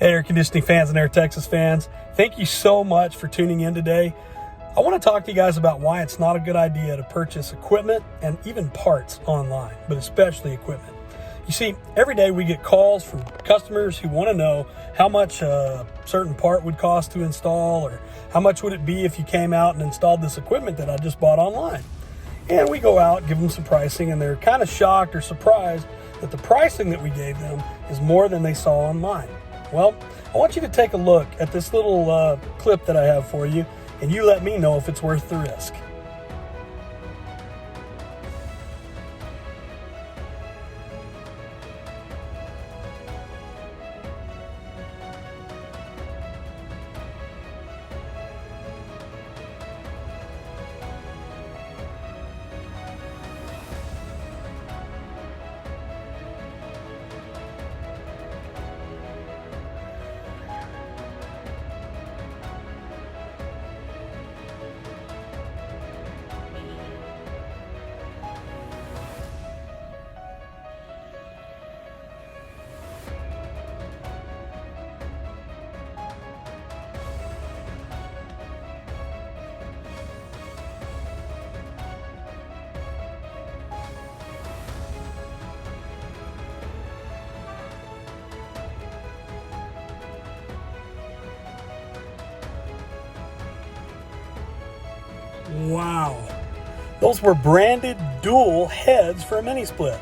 Hey, air conditioning fans and Air Texas fans, thank you so much for tuning in today. I want to talk to you guys about why it's not a good idea to purchase equipment and even parts online, but especially equipment. You see, every day we get calls from customers who want to know how much a certain part would cost to install, or how much would it be if you came out and installed this equipment that I just bought online. And we go out, give them some pricing, and they're kind of shocked or surprised that the pricing that we gave them is more than they saw online. Well, I want you to take a look at this little clip that I have for you, and you let me know if it's worth the risk. Wow, those were branded dual heads for a mini split.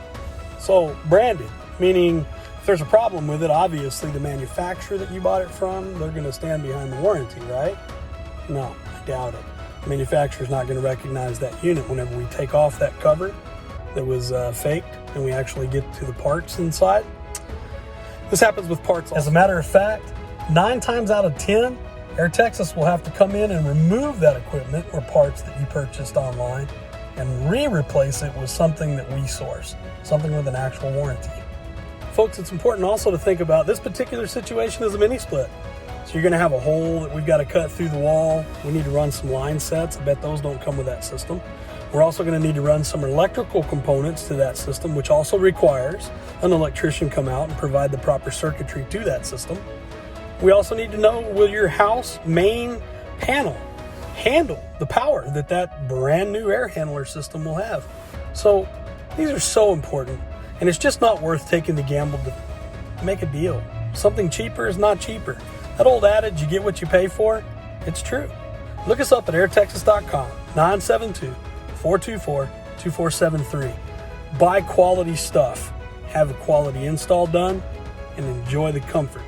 So branded, meaning if there's a problem with it, obviously the manufacturer that you bought it from, they're going to stand behind the warranty, right? No, I doubt it. The manufacturer's not going to recognize that unit whenever we take off that cover that was faked and we actually get to the parts inside. This happens with parts. As a matter of fact, 9 times out of 10, Air Texas will have to come in and remove that equipment or parts that you purchased online and replace it with something that we source, something with an actual warranty. Folks, it's important also to think about this particular situation is a mini split. So you're going to have a hole that we've got to cut through the wall. We need to run some line sets. I bet those don't come with that system. We're also going to need to run some electrical components to that system, which also requires an electrician come out and provide the proper circuitry to that system. We also need to know, will your house main panel handle the power that that brand new air handler system will have? So these are so important, and it's just not worth taking the gamble to make a deal. Something cheaper is not cheaper. That old adage, you get what you pay for, it's true. Look us up at airtexas.com, 972-424-2473. Buy quality stuff, have a quality install done, and enjoy the comfort